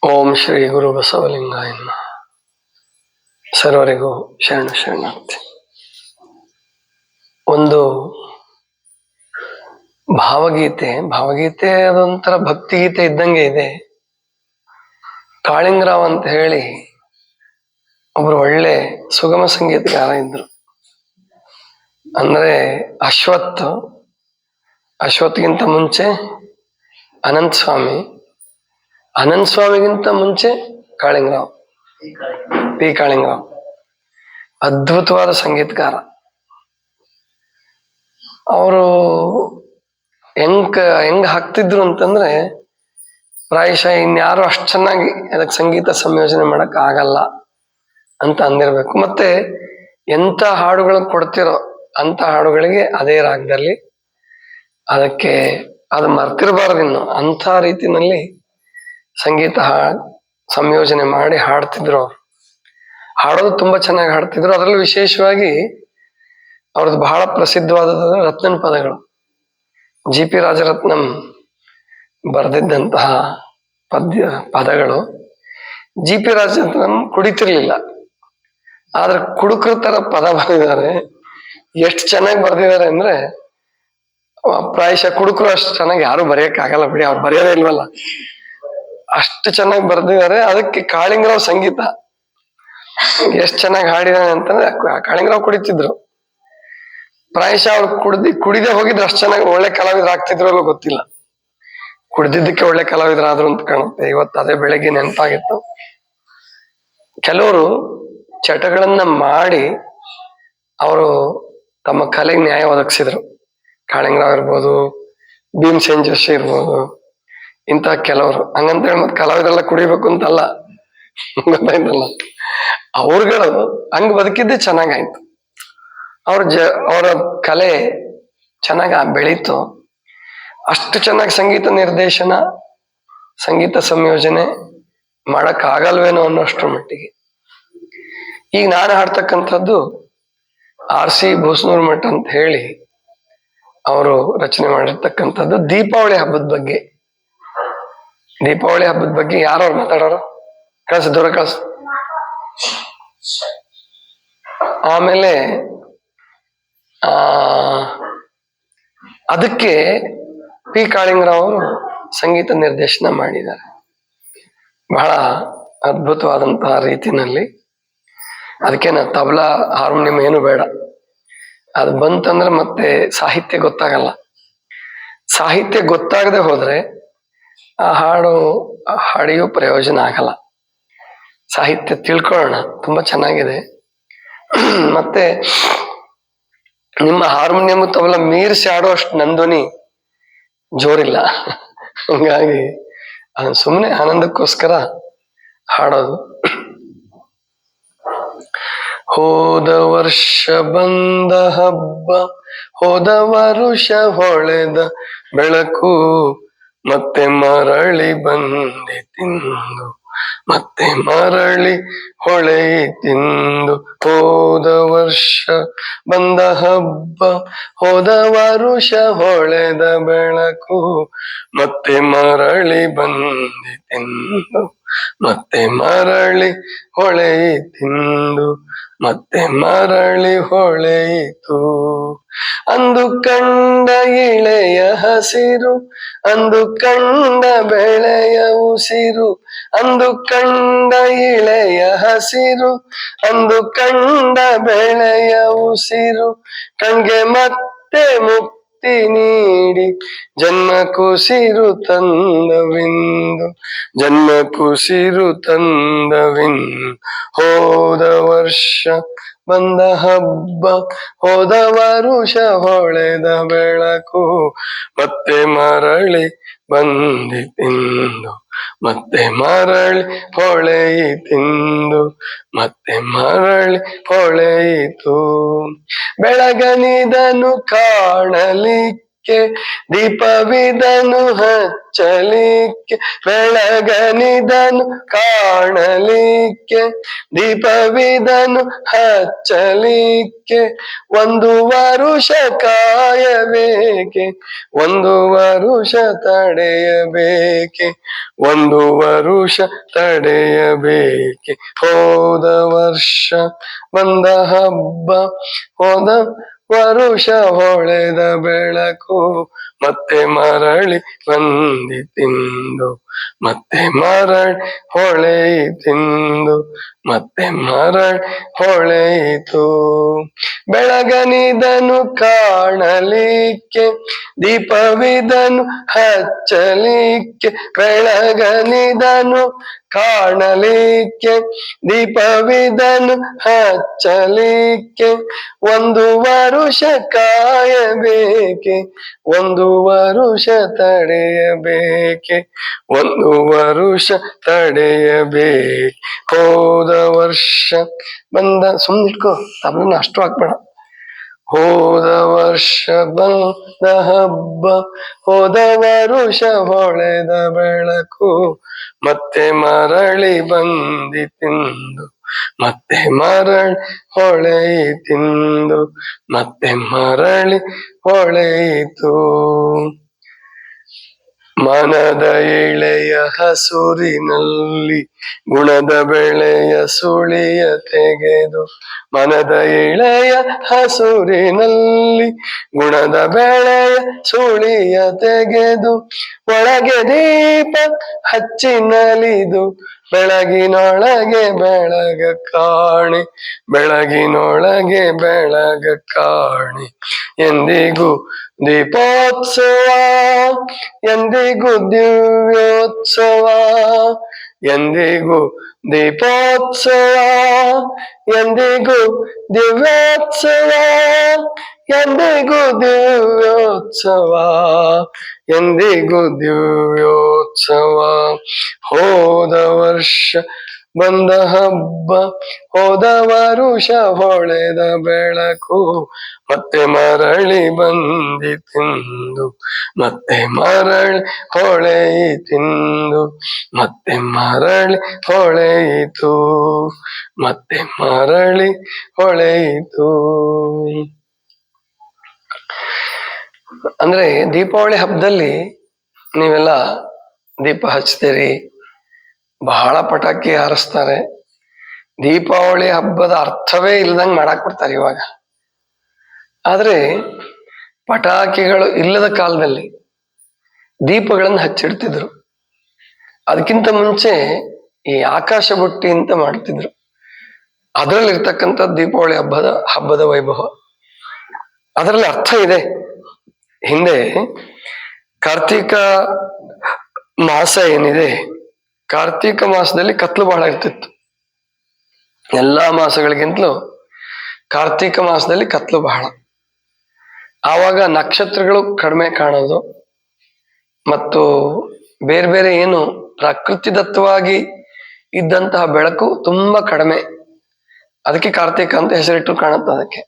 ಓಂ ಶ್ರೀ ಗುರು ಬಸವಲಿಂಗಾಯ ನಮಃ. ಸರ್ವರಿಗೂ ಶರಣಾರ್ಥಿ. ಒಂದು ಭಾವಗೀತೆ ಅದೊಂಥರ ಭಕ್ತಿಗೀತೆ ಇದ್ದಂಗೆ ಇದೆ. ಕಾಳಿಂಗರಾವ್ ಅಂತ ಹೇಳಿ ಒಬ್ರು ಒಳ್ಳೆ ಸುಗಮ ಸಂಗೀತಗಾರ ಇದ್ರು. ಅಂದ್ರೆ ಅಶ್ವತ್ಗಿಂತ ಮುಂಚೆ ಅನಂತ ಸ್ವಾಮಿಗಿಂತ ಮುಂಚೆ ಪಿ ಕಾಳಿಂಗರಾವ್ ಅದ್ಭುತವಾದ ಸಂಗೀತಗಾರ. ಅವರು ಹೆಂಗ್ ಹಾಕ್ತಿದ್ರು ಅಂತಂದ್ರೆ ಪ್ರಾಯಶಃ ಇನ್ಯಾರು ಅಷ್ಟು ಚೆನ್ನಾಗಿ ಅದಕ್ಕೆ ಸಂಗೀತ ಸಂಯೋಜನೆ ಮಾಡಕ್ ಆಗಲ್ಲ ಅಂತ ಅಂದಿರ್ಬೇಕು. ಮತ್ತೆ ಎಂತ ಹಾಡುಗಳು ಕೊಡ್ತಿರೋ ಅಂತ ಹಾಡುಗಳಿಗೆ ಅದೇ ರಾಗದಲ್ಲಿ ಅದಕ್ಕೆ ಅದು ಮರ್ತಿರಬಾರ್ದು. ಇನ್ನು ಅಂಥ ರೀತಿನಲ್ಲಿ ಸಂಗೀತ ಸಂಯೋಜನೆ ಮಾಡಿ ಹಾಡ್ತಿದ್ರು. ಅವ್ರು ಹಾಡೋದು ತುಂಬಾ ಚೆನ್ನಾಗಿ ಹಾಡ್ತಿದ್ರು. ಅದರಲ್ಲೂ ವಿಶೇಷವಾಗಿ ಅವ್ರದ್ದು ಬಹಳ ಪ್ರಸಿದ್ಧವಾದ ರತ್ನನ್ ಪದಗಳು. ಜಿ ಪಿ ರಾಜರತ್ನಂ ಬರೆದಿದ್ದಂತಹ ಪದಗಳು. ಜಿ ಪಿ ರಾಜರತ್ನಂ ಕುಡಿತಿರ್ಲಿಲ್ಲ, ಆದ್ರೆ ಕುಡುಕರ ತರ ಪದ ಬರೆದಿದ್ದಾರೆ. ಎಷ್ಟು ಚೆನ್ನಾಗಿ ಬರೆದಿದ್ದಾರೆ ಅಂದ್ರೆ ಪ್ರಾಯಶಃ ಕುಡುಕರು ಅಷ್ಟು ಚೆನ್ನಾಗಿ ಯಾರು ಬರೆಯಕ್ಕಾಗಲ್ಲ ಬಿಡಿ, ಅವ್ರು ಬರೆಯೋದೇ ಇಲ್ವಲ್ಲ, ಅಷ್ಟು ಚೆನ್ನಾಗಿ ಬರೆದಿದ್ದಾರೆ. ಅದಕ್ಕೆ ಕಾಳಿಂಗರಾವ್ ಸಂಗೀತ ಎಷ್ಟು ಚೆನ್ನಾಗಿ ಹಾಡಿದಾನೆ ಅಂತಂದ್ರೆ, ಕಾಳಿಂಗರಾವ್ ಕುಡಿತಿದ್ರು. ಪ್ರಾಯಶಃ ಅವ್ರು ಕುಡಿದೇ ಹೋಗಿದ್ರೆ ಅಷ್ಟು ಚೆನ್ನಾಗಿ ಒಳ್ಳೆ ಕಲಾವಿದ್ರು ಆಗ್ತಿದ್ರು ಅಲ್ಲೋ ಗೊತ್ತಿಲ್ಲ. ಕುಡ್ದಿದ್ದಕ್ಕೆ ಒಳ್ಳೆ ಕಲಾವಿದರಾದ್ರು ಅಂತ ಕಾಣುತ್ತೆ. ಇವತ್ತು ಅದೇ ಬೆಳಗ್ಗೆ ನೆನಪಾಗಿತ್ತು. ಕೆಲವರು ಚಟಗಳನ್ನ ಮಾಡಿ ಅವರು ತಮ್ಮ ಕಲೆಗೆ ನ್ಯಾಯ ಒದಗಿಸಿದ್ರು. ಕಾಳಿಂಗರಾವ್ ಇರ್ಬೋದು, ಭೀಮಸೇನ್ ಜೋಶಿ ಇರ್ಬೋದು, ಇಂಥ ಕೆಲವರು. ಹಂಗಂತ ಹೇಳಿ ಮತ್ತೆ ಕಲಾವಿದರೆಲ್ಲ ಕುಡಿಬೇಕು ಅಂತಲ್ಲ, ಗೊತ್ತಾಯ್ತಲ್ಲ. ಅವ್ರುಗಳು ಹಂಗ್ ಬದುಕಿದ್ದೆ ಚೆನ್ನಾಗಾಯ್ತು. ಅವರ ಕಲೆ ಚೆನ್ನಾಗಿ ಬೆಳೀತು. ಅಷ್ಟು ಚೆನ್ನಾಗಿ ಸಂಗೀತ ನಿರ್ದೇಶನ, ಸಂಗೀತ ಸಂಯೋಜನೆ ಮಾಡಕ್ ಆಗಲ್ವೇನೋ ಅನ್ನೋಷ್ಟ್ರ ಮಟ್ಟಿಗೆ. ಈಗ ನಾನು ಹಾಡ್ತಕ್ಕಂಥದ್ದು R.C. ಭೂಸನೂರ್ ಮಠ ಅಂತ ಹೇಳಿ ಅವರು ರಚನೆ ಮಾಡಿರ್ತಕ್ಕಂಥದ್ದು ದೀಪಾವಳಿ ಹಬ್ಬದ ಬಗ್ಗೆ. ದೀಪಾವಳಿ ಹಬ್ಬದ ಬಗ್ಗೆ ಯಾರವ್ರು ಮಾತಾಡೋರು? ದೂರ ಕಳ್ಸ. ಆಮೇಲೆ ಅದಕ್ಕೆ ಪಿ ಕಾಳಿಂಗರಾವ್ ಅವರು ಸಂಗೀತ ನಿರ್ದೇಶನ ಮಾಡಿದ್ದಾರೆ ಬಹಳ ಅದ್ಭುತವಾದಂತಹ ರೀತಿನಲ್ಲಿ. ಅದಕ್ಕೆ ತಬಲಾ ಹಾರ್ಮೋನಿಯಂ ಏನು ಬೇಡ, ಅದು ಬಂತಂದ್ರೆ ಮತ್ತೆ ಸಾಹಿತ್ಯ ಗೊತ್ತಾಗಲ್ಲ. ಸಾಹಿತ್ಯ ಗೊತ್ತಾಗದೆ ಹೋದ್ರೆ ಆ ಹಾಡಿಯೂ ಪ್ರಯೋಜನ ಆಗಲ್ಲ. ಸಾಹಿತ್ಯ ತಿಳ್ಕೊಳ್ಳೋಣ, ತುಂಬಾ ಚೆನ್ನಾಗಿದೆ. ಮತ್ತೆ ನಿಮ್ಮ ಹಾರ್ಮೋನಿಯಂ ತಬಲ ಮೀರಿಸಿ ಆಡೋ ಅಷ್ಟು ನಂಧ್ವನಿ ಜೋರಿಲ್ಲ. ಹಂಗಾಗಿ ಅದನ್ನ ಸುಮ್ಮನೆ ಆನಂದಕ್ಕೋಸ್ಕರ ಹಾಡೋದು. ಹೋದ ವರ್ಷ ಬಂದ ಹಬ್ಬ, ಹೋದ ವರುಷ ಹೊಳೆದ ಬೆಳಕು, ಮತ್ತೆ ಮರಳಿ ಬಂದಿತಿಂದು, ಮತ್ತೆ ಮರಳಿ ಹೊಳೆಯಿತಿಂದು. ಹೋದ ವರ್ಷ ಬಂದ ಹಬ್ಬ, ಹೋದ ವರುಷ ಹೊಳೆದ ಬೆಳಕು, ಮತ್ತೆ ಮರಳಿ ಬಂದಿತಿಂದು, ಮತ್ತೆ ಮರಳಿ ಹೊಳೆಯಿತಿಂದು, ಮತ್ತೆ ಮರಳಿ ಹೊಳೆಯಿತು. ಅಂದು ಕಂಡ ಇಳೆಯ ಹಸಿರು, ಅಂದು ಕಂಡ ಬೆಳೆಯ ಉಸಿರು, ಅಂದು ಕಂಡ ಇಳೆಯ ಹಸಿರು, ಅಂದು ಕಂಡ ಬೆಳೆಯ ಉಸಿರು, ಕಣ್ಗೆ ಮತ್ತೆ ಮುಕ್ತಿ ನೀಡಿ ಜನ್ಮ ಕುಸಿರು ತಂದವಿಂದು, ಜನ್ಮ ಕುಸಿರು ತಂದವಿಂದು. ಹೋದ ವರ್ಷ ಬಂದ ಹಬ್ಬ, ಹೋದ ವರುಷ ಹೊಳೆದ ಬೆಳಕು, ಮತ್ತೆ ಮರಳಿ ಬಂದಿತಿಂದು, ಮತ್ತೆ ಮರಳಿ ಹೊಳೆಯಿತಿಂದು, ಮತ್ತೆ ಮರಳಿ ಹೊಳೆಯಿತು. ಬೆಳಗನಿದನು ಕಾಣಲಿಕ್ಕೆ ದೀಪವಿದನು ಹಚ್ಚಲಿಕ್ಕೆ, ಬೆಳಗನಿದನು ಕಾಣಲಿಕ್ಕೆ. ದೀಪವಿದನು ಹಚ್ಚಲಿಕ್ಕೆ, ಒಂದು ವರುಷ ಕಾಯಬೇಕೆ, ಒಂದು ವರುಷ ತಡೆಯಬೇಕೆ, ಒಂದು ವರುಷ ತಡೆಯಬೇಕೆ. ಹೋದ ವರ್ಷ ಬಂದ ಹಬ್ಬ, ಹೋದ ವರುಷ ಹೊಳೆದ ಬೆಳಕು, ಮತ್ತೆ ಮರಳಿ ಬಂದಿತಿಂದು, ಮತ್ತೆ ಮರಳಿ ಹೊಳೆಯಿತೆಂದು, ಮತ್ತೆ ಮರಳಿ ಹೊಳೆಯಿತು. ಬೆಳಗನಿದನು ಕಾಣಲಿಕ್ಕೆ, ದೀಪವಿದನು ಹಚ್ಚಲಿಕ್ಕೆ, ಬೆಳಗನಿದನು ಕಾಣಲಿಕ್ಕೆ, ದೀಪವಿದನು ಹಚ್ಚಲಿಕ್ಕೆ, ಒಂದು ವರುಷ ಕಾಯಬೇಕೆ, ಒಂದು ವರುಷ ತಡೆಯಬೇಕೆ, ಒಂದು ವರುಷ ತಡೆಯಬೇಕೆ. ಹೋದ ವರ್ಷ ಬಂದ, ಸುಮ್ಮನಿಟ್ಕೋ, ತಬಲನ ಅಷ್ಟು ಹಾಕ್ಬೇಡ. ಹೋದ ವರ್ಷ ಬಂದ ಹಬ್ಬ, ಹೋದ ವರುಷ ಹೊಳೆದ ಬೆಳಕು, ಮತ್ತೆ ಮರಳಿ ಬಂದಿತೆಂದು, ಮತ್ತೆ ಮರಳಿ ಹೊಳೆಯಿತೆಂದು, ಮತ್ತೆ ಮರಳಿ ಹೊಳೆಯಿತು. ಮನದ ಎಳೆಯ ಹಸುರಿನಲ್ಲಿ ಗುಣದ ಬೆಳೆಯ ಸುಳಿಯ ತೆಗೆದು, ಮನದ ಎಳೆಯ ಹಸುರಿನಲ್ಲಿ ಗುಣದ ಬೆಳೆಯ ಸುಳಿಯ ತೆಗೆದು, ಒಳಗೆ ದೀಪ ಹಚ್ಚಿನಲಿದು, ಬೆಳಗಿನೊಳಗೆ ಬೆಳಗ ಕಾಣಿ, ಬೆಳಗಿನೊಳಗೆ ಬೆಳಗ ಕಾಣಿ. ಎಂದಿಗೂ ದೀಪೋತ್ಸವ, ಎಂದಿಗೂ ದಿವ್ಯೋತ್ಸವ, ಎಂದಿಗೂ ದೀಪೋತ್ಸವ, ಎಂದಿಗೂ ದಿವ್ಯೋತ್ಸವ, ಎಂದಿಗೂ ದಿವ್ಯೋತ್ಸವ, ಎಂದಿಗೂ ದಿವ್ಯೋತ್ಸವ. ಹೋದ ವರ್ಷ ಬಂದ ಹಬ್ಬ, ಹೋದ ವರುಷ ಹೊಳೆದ ಬೆಳಕು, ಮತ್ತೆ ಮರಳಿ ಬಂದಿತೆಂದು, ಮತ್ತೆ ಮರಳಿ ಹೊಳೆಯಿತೆಂದು, ಮತ್ತೆ ಮರಳಿ ಹೊಳೆಯಿತು, ಮತ್ತೆ ಮರಳಿ ಹೊಳೆಯಿತು. ಅಂದ್ರೆ ದೀಪಾವಳಿ ಹಬ್ಬದಲ್ಲಿ ನೀವೆಲ್ಲ ದೀಪ ಹಚ್ತೀರಿ, ಬಹಳ ಪಟಾಕಿ ಹಾರಿಸ್ತಾರೆ. ದೀಪಾವಳಿ ಹಬ್ಬದ ಅರ್ಥವೇ ಇಲ್ದಂಗೆ ಮಾಡಾಕ್ ಬಿಡ್ತಾರೆ ಇವಾಗ. ಆದ್ರೆ ಪಟಾಕಿಗಳು ಇಲ್ಲದ ಕಾಲದಲ್ಲಿ ದೀಪಗಳನ್ನು ಹಚ್ಚಿಡ್ತಿದ್ರು. ಅದಕ್ಕಿಂತ ಮುಂಚೆ ಈ ಆಕಾಶ ಬುಟ್ಟಿ ಅಂತ ಮಾಡ್ತಿದ್ರು. ಅದರಲ್ಲಿ ಇರ್ತಕ್ಕಂಥ ದೀಪಾವಳಿ ಹಬ್ಬದ ವೈಭವ, ಅದರಲ್ಲಿ ಅರ್ಥ ಇದೆ. ಹಿಂದೆ ಕಾರ್ತೀಕ ಮಾಸ ಏನಿದೆ, ಕಾರ್ತೀಕ ಮಾಸದಲ್ಲಿ ಕತ್ಲು ಬಹಳ ಇರ್ತಿತ್ತು. ಎಲ್ಲಾ ಮಾಸಗಳಿಗಿಂತಲೂ ಕಾರ್ತೀಕ ಮಾಸದಲ್ಲಿ ಕತ್ಲು ಬಹಳ. ಆವಾಗ ನಕ್ಷತ್ರಗಳು ಕಡಿಮೆ ಕಾಣೋದು, ಮತ್ತು ಬೇರೆ ಬೇರೆ ಏನು ಪ್ರಕೃತಿದತ್ತವಾಗಿ ಇದ್ದಂತಹ ಬೆಳಕು ತುಂಬಾ ಕಡಿಮೆ. ಅದಕ್ಕೆ ಕಾರ್ತೀಕ ಅಂತ ಹೆಸರಿಟ್ಟು ಕಾಣುತ್ತೆ. ಅದಕ್ಕೆ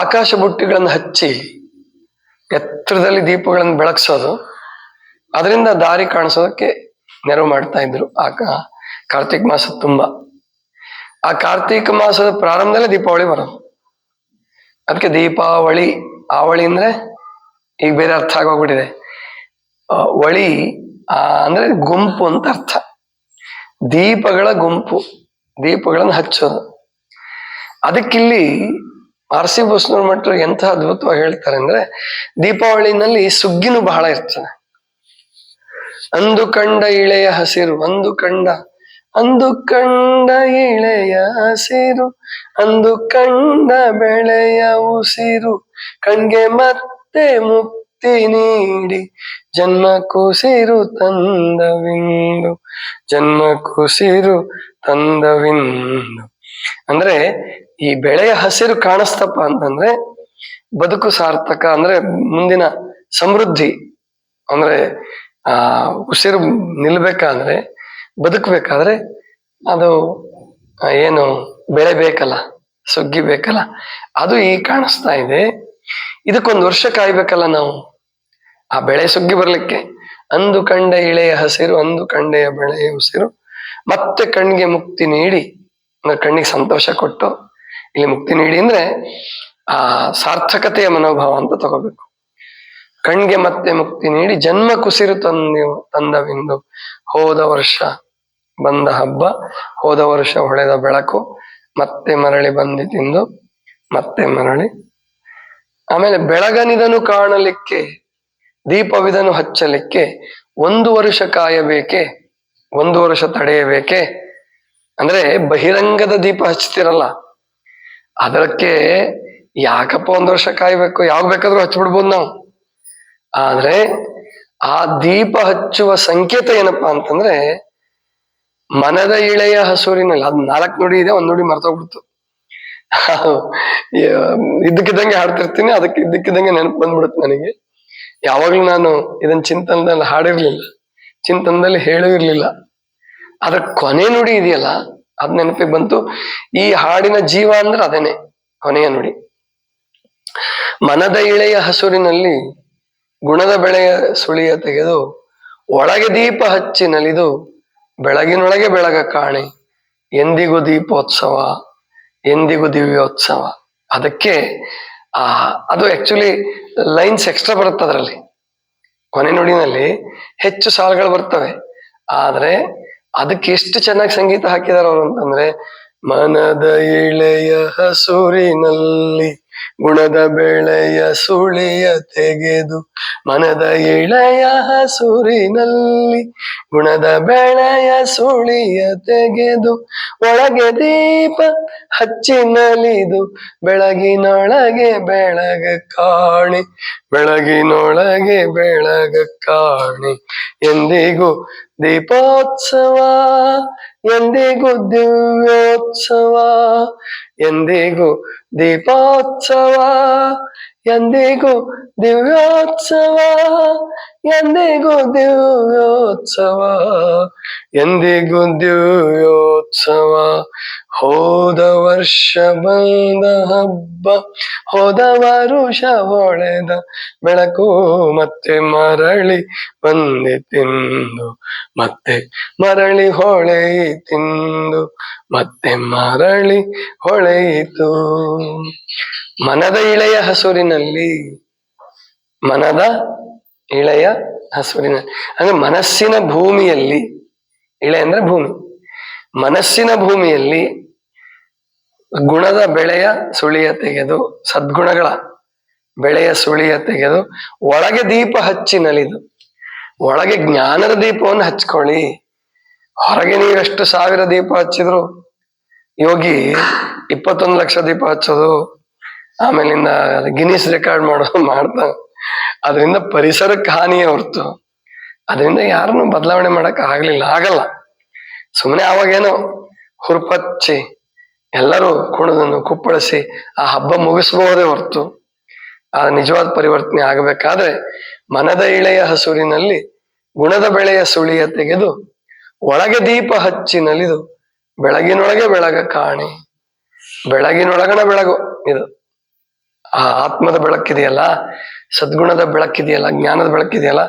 ಆಕಾಶ ಬುಟ್ಟಿಗಳನ್ನು ಹಚ್ಚಿ ಎತ್ತರದಲ್ಲಿ ದೀಪಗಳನ್ನು ಬೆಳಗ್ಸೋದು, ಅದರಿಂದ ದಾರಿ ಕಾಣಿಸೋದಕ್ಕೆ ನೆರವು ಮಾಡ್ತಾ ಇದ್ರು ಕಾರ್ತೀಕ ಮಾಸ ತುಂಬಾ. ಆ ಕಾರ್ತೀಕ ಮಾಸದ ಪ್ರಾರಂಭದಲ್ಲೇ ದೀಪಾವಳಿ ಬರೋದು. ಅದಕ್ಕೆ ದೀಪಾವಳಿ, ಆವಳಿ ಅಂದ್ರೆ ಈಗ ಬೇರೆ ಅರ್ಥ ಆಗೋಗ್ಬಿಟ್ಟಿದೆ. ವಳಿ ಅಂದ್ರೆ ಗುಂಪು ಅಂತ ಅರ್ಥ. ದೀಪಗಳ ಗುಂಪು, ದೀಪಗಳನ್ನು ಹಚ್ಚೋದು. ಅದಕ್ಕಿಲ್ಲಿ ಆರ್.ಸಿ. ಬಸವನೂರು ಮಠರು ಎಂಥ ಅದ್ಭುತವಾಗಿ ಹೇಳ್ತಾರೆ ಅಂದ್ರೆ, ದೀಪಾವಳಿನಲ್ಲಿ ಸುಗ್ಗಿನೂ ಬಹಳ ಇರ್ತದೆ. ಅಂದು ಕಂಡ ಇಳೆಯ ಹಸಿರು, ಅಂದು ಕಂಡ ಇಳೆಯ ಹಸಿರು, ಅಂದು ಕಂಡ ಬೆಳೆಯ ಉಸಿರು, ಕಣ್ಗೆ ಮತ್ತೆ ಮುಕ್ತಿ ನೀಡಿ ಜನ್ಮ ಕುಸಿರು ತಂದವಿಂದು, ಜನ್ಮ ಕುಸಿರು ತಂದವಿಂದು. ಅಂದ್ರೆ ಈ ಬೆಳೆಯ ಹಸಿರು ಕಾಣಿಸ್ತಪ್ಪ ಅಂತಂದ್ರೆ ಬದುಕು ಸಾರ್ಥಕ, ಅಂದ್ರೆ ಮುಂದಿನ ಸಮೃದ್ಧಿ. ಅಂದ್ರೆ ಉಸಿರು ನಿಲ್ಬೇಕಾದ್ರೆ, ಬದುಕಬೇಕಾದ್ರೆ ಅದು ಏನು ಬೆಳೆ ಬೇಕಲ್ಲ, ಸುಗ್ಗಿ ಬೇಕಲ್ಲ, ಅದು ಈಗ ಕಾಣಿಸ್ತಾ ಇದೆ. ಇದಕ್ಕೊಂದು ವರ್ಷ ಕಾಯ್ಬೇಕಲ್ಲ ನಾವು, ಆ ಬೆಳೆ ಸುಗ್ಗಿ ಬರ್ಲಿಕ್ಕೆ. ಅಂದು ಕಂಡ ಇಳೆಯ ಹಸಿರು, ಅಂದು ಕಂಡೆಯ ಬೆಳೆಯ ಉಸಿರು, ಮತ್ತೆ ಕಣ್ಣಿಗೆ ಮುಕ್ತಿ ನೀಡಿ, ಅಂದ್ರೆ ಕಣ್ಣಿಗೆ ಸಂತೋಷ ಕೊಟ್ಟು, ಇಲ್ಲಿ ಮುಕ್ತಿ ನೀಡಿ ಅಂದ್ರೆ ಆ ಸಾರ್ಥಕತೆಯ ಮನೋಭಾವ ಅಂತ ತಗೋಬೇಕು. ಕಣ್ಗೆ ಮತ್ತೆ ಮುಕ್ತಿ ನೀಡಿ ಜನ್ಮ ಕುಸಿರು ತಂದವೆಂದು, ಹೋದ ವರ್ಷ ಬಂದ ಹಬ್ಬ, ಹೋದ ವರ್ಷ ಹೊಳೆದ ಬೆಳಕು, ಮತ್ತೆ ಮರಳಿ ಬಂದಿತೆಂದು, ಮತ್ತೆ ಮರಳಿ. ಆಮೇಲೆ ಬೆಳಗನಿದನು ಕಾಣಲಿಕ್ಕೆ, ದೀಪವಿದನು ಹಚ್ಚಲಿಕ್ಕೆ, ಒಂದು ವರ್ಷ ಕಾಯಬೇಕೆ, ಒಂದು ವರ್ಷ ತಡೆಯಬೇಕೆ. ಅಂದ್ರೆ ಬಹಿರಂಗದ ದೀಪ ಹಚ್ತಿರಲ್ಲ, ಅದಕ್ಕೆ ಯಾಕಪ್ಪ ಒಂದು ವರ್ಷ ಕಾಯ್ಬೇಕು, ಯಾವಾಗ ಬೇಕಾದ್ರೂ ಹಚ್ಬಿಡ್ಬೋದು ನಾವು. ಆದ್ರೆ ಆ ದೀಪ ಹಚ್ಚುವ ಸಂಕೇತ ಏನಪ್ಪಾ ಅಂತಂದ್ರೆ, ಮನದ ಇಳೆಯ ಹಸುರಿನಲ್ಲಿ, ಅದ್ 4 ನುಡಿ ಇದೆ, ಒಂದ್ ನುಡಿ ಮರ್ತೋಗ್ಬಿಡ್ತು. ಇದ್ದಕ್ಕಿದ್ದಂಗೆ ಹಾಡ್ತಿರ್ತೀನಿ, ಅದಕ್ಕೆ ಇದ್ದಕ್ಕಿದ್ದಂಗೆ ನೆನಪು ಬಂದ್ಬಿಡುತ್ತೆ ನನಗೆ. ಯಾವಾಗ್ಲೂ ನಾನು ಇದನ್ನ ಚಿಂತನದಲ್ಲಿ ಹಾಡಿರ್ಲಿಲ್ಲ, ಚಿಂತನದಲ್ಲಿ ಹೇಳೂ ಇರ್ಲಿಲ್ಲ. ಅದ್ರ ಕೊನೆ ನುಡಿ ಇದೆಯಲ್ಲ, ಅದ್ ನೆನಪಿಗೆ ಬಂತು. ಈ ಹಾಡಿನ ಜೀವ ಅಂದ್ರೆ ಅದೇನೆ ಕೊನೆಯ ನುಡಿ. ಮನದ ಇಳೆಯ ಹಸುರಿನಲ್ಲಿ ಗುಣದ ಬೆಳೆಯ ಸುಳಿಯ ತೆಗೆದು, ಒಳಗೆ ದೀಪ ಹಚ್ಚಿ ನಲಿದು, ಬೆಳಗಿನೊಳಗೆ ಬೆಳಗ ಕಾಣೆ, ಎಂದಿಗೂ ದೀಪೋತ್ಸವ, ಎಂದಿಗೂ ದಿವ್ಯೋತ್ಸವ. ಅದಕ್ಕೆ ಅದು ಆಕ್ಚುಲಿ ಲೈನ್ಸ್ ಎಕ್ಸ್ಟ್ರಾ ಬರುತ್ತೆ ಅದರಲ್ಲಿ, ಕೊನೆ ನುಡಿನಲ್ಲಿ ಹೆಚ್ಚು ಸಾಲುಗಳು ಬರ್ತವೆ. ಆದ್ರೆ ಅದಕ್ಕೆ ಎಷ್ಟು ಚೆನ್ನಾಗಿ ಸಂಗೀತ ಹಾಕಿದಾರ ಅವರು ಅಂತಂದ್ರೆ, ಮನದ ಇಳೆಯ ಹಸುರಿನಲ್ಲಿ ಗುಣದ ಬೆಳೆಯ ಸುಳಿಯ ತೆಗೆದು, ಮನದ ಇಳೆಯ ಹಸುರಿನಲ್ಲಿ ಗುಣದ ಬೆಳೆಯ ಸುಳಿಯ ತೆಗೆದು, ಒಳಗೆ ದೀಪ ಹಚ್ಚಿ ನಲಿದು, ಬೆಳಗಿನೊಳಗೆ ಬೆಳಗ ಕಾಣಿ, ಬೆಳಗಿನೊಳಗೆ ಬೆಳಗ ಕಾಣಿ, ಎಂದಿಗೂ ದೀಪೋತ್ಸವ, ಎಂದಿಗೂ ದಿವ್ಯೋತ್ಸವ, ಎಂದಿಗೂ ದೀಪೋತ್ಸವ, ಎಂದಿಗೂ ದಿವ್ಯೋತ್ಸವ, ಎಂದಿಗೂ ದಿವ್ಯೋತ್ಸವ, ಎಂದಿಗೂ ದಿವ್ಯೋತ್ಸವ. ಹೋದ ವರ್ಷ ಬಂದ ಹಬ್ಬ, ಹೋದ ವರುಷ ಹೊಳೆದ ಬೆಳಕು, ಮತ್ತೆ ಮರಳಿ ಬಂದಿತೆಂದು, ಮತ್ತೆ ಮರಳಿ ಹೊಳೆಯಿತೆಂದು, ಮತ್ತೆ ಮರಳಿ ಹೊಳೆಯಿತು. ಮನದ ಇಳೆಯ ಹಸುರಿನಲ್ಲಿ, ಮನದ ಇಳೆಯ ಹಸುರಿನಲ್ಲಿ ಅಂದ್ರೆ ಮನಸ್ಸಿನ ಭೂಮಿಯಲ್ಲಿ, ಇಳೆ ಅಂದ್ರೆ ಭೂಮಿ, ಮನಸ್ಸಿನ ಭೂಮಿಯಲ್ಲಿ ಗುಣದ ಬೆಳೆಯ ಸುಳಿಯ ತೆಗೆದು, ಸದ್ಗುಣಗಳ ಬೆಳೆಯ ಸುಳಿಯ ತೆಗೆದು, ಒಳಗೆ ದೀಪ ಹಚ್ಚಿ ನಲಿದು. ಒಳಗೆ ಜ್ಞಾನದ ದೀಪವನ್ನು ಹಚ್ಕೊಳ್ಳಿ. ಹೊರಗೆ ನೀವೆಷ್ಟು 1000 ದೀಪ ಹಚ್ಚಿದ್ರು, ಯೋಗಿ 21 ಲಕ್ಷ ದೀಪ ಹಚ್ಚೋದು, ಆಮೇಲಿಂದ ಗಿನ್ನಿಸ್ ರೆಕಾರ್ಡ್ ಮಾಡೋದು ಮಾಡ್ತಾನೆ. ಅದರಿಂದ ಪರಿಸರಕ್ಕೆ ಹಾನಿಯೇ ಹೊರ್ತು ಅದರಿಂದ ಯಾರನ್ನು ಬದಲಾವಣೆ ಮಾಡಕ್ ಆಗಲ್ಲ. ಸುಮ್ಮನೆ ಅವಾಗೇನೋ ಹುರ್ಪಚ್ಚಿ ಎಲ್ಲರೂ ಕುಣಿದನ್ನು ಕುಪ್ಪಳಿಸಿ ಆ ಹಬ್ಬ ಮುಗಿಸ್ಬಹುದೇ ಹೊರ್ತು ಆ ನಿಜವಾದ ಪರಿವರ್ತನೆ ಆಗಬೇಕಾದ್ರೆ, ಮನದ ಇಳೆಯ ಹಸುರಿನಲ್ಲಿ ಗುಣದ ಬೆಳೆಯ ಸುಳಿಯ ತೆಗೆದು, ಒಳಗೆ ದೀಪ ಹಚ್ಚಿ ನಲಿದು, ಬೆಳಗಿನೊಳಗೆ ಬೆಳಗ ಕಾಣಿ. ಬೆಳಗಿನೊಳಗಣ ಬೆಳಗು, ಇದು ಆ ಆತ್ಮದ ಬೆಳಕಿದೆಯಲ್ಲ, ಸದ್ಗುಣದ ಬೆಳಕಿದೆಯಲ್ಲ, ಜ್ಞಾನದ ಬೆಳಕಿದೆಯಲ್ಲ,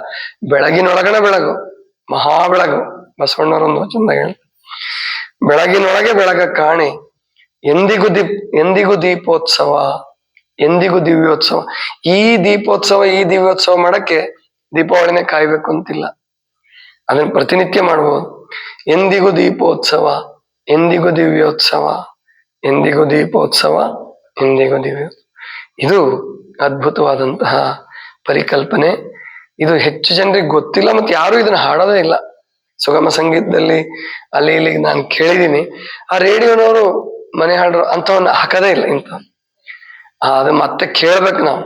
ಬೆಳಗಿನೊಳಗಣ ಬೆಳಗು, ಮಹಾ ಬೆಳಗು. ಬಸವಣ್ಣವರೊಂದು ವಚನದಾಗ ಹೇಳಿ, ಬೆಳಗಿನೊಳಗೆ ಬೆಳಗ ಕಾಣಿ, ಎಂದಿಗೂ ದೀಪೋತ್ಸವ, ಎಂದಿಗೂ ದಿವ್ಯೋತ್ಸವ. ಈ ದೀಪೋತ್ಸವ, ಈ ದಿವ್ಯೋತ್ಸವ ಮಾಡಕ್ಕೆ ದೀಪಾವಳಿನೇ ಕಾಯ್ಬೇಕು ಅಂತಿಲ್ಲ, ಅದನ್ನ ಪ್ರತಿನಿತ್ಯ ಮಾಡ್ಬೋದು. ಎಂದಿಗೂ ದೀಪೋತ್ಸವ, ಎಂದಿಗೂ ದಿವ್ಯೋತ್ಸವ, ಎಂದಿಗೂ ದೀಪೋತ್ಸವ, ಎಂದಿಗೂ ದಿವ್ಯೋತ್ಸವ. ಇದು ಅದ್ಭುತವಾದಂತಹ ಪರಿಕಲ್ಪನೆ. ಇದು ಹೆಚ್ಚು ಜನರಿಗೆ ಗೊತ್ತಿಲ್ಲ, ಮತ್ತೆ ಯಾರು ಇದನ್ನ ಹಾಡೋದೇ ಇಲ್ಲ. ಸುಗಮ ಸಂಗೀತದಲ್ಲಿ ಅಲ್ಲಿ ಇಲ್ಲಿ ನಾನು ಕೇಳಿದೀನಿ, ಆ ರೇಡಿಯೋನವರು ಮನೆ ಹಾಡರು ಅಂತವನ್ನ ಹಾಕದೇ ಇಲ್ಲ. ಇಂಥ ಅದು ಮತ್ತೆ ಕೇಳ್ಬೇಕು ನಾವು.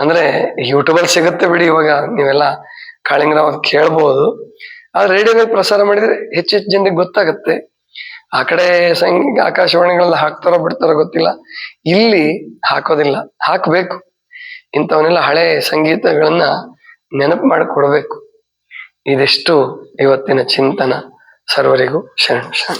ಅಂದ್ರೆ ಯೂಟ್ಯೂಬಲ್ಲಿ ಸಿಗುತ್ತೆ ಬಿಡಿ, ಇವಾಗ ನೀವೆಲ್ಲ ಕಾಳಿಂಗರಾವ್ ಅದು ಕೇಳ್ಬೋದು. ಆ ರೇಡಿಯೋದಲ್ಲಿ ಪ್ರಸಾರ ಮಾಡಿದ್ರೆ ಹೆಚ್ಚು ಜನರಿಗೆ ಗೊತ್ತಾಗತ್ತೆ. ಆ ಕಡೆ ಆಕಾಶವಾಣಿಗಳಲ್ಲಿ ಹಾಕ್ತಾರೋ ಬಿಡ್ತಾರೋ ಗೊತ್ತಿಲ್ಲ, ಇಲ್ಲಿ ಹಾಕೋದಿಲ್ಲ. ಹಾಕ್ಬೇಕು, ಇಂಥವನ್ನೆಲ್ಲ ಹಳೆ ಸಂಗೀತಗಳನ್ನ ನೆನಪು ಮಾಡಿ ಕೊಡ್ಬೇಕು. ಇದಿಷ್ಟು ಇವತ್ತಿನ ಚಿಂತನ. ಸರ್ವರಿಗೂ ಶರಣ ಶರಣ.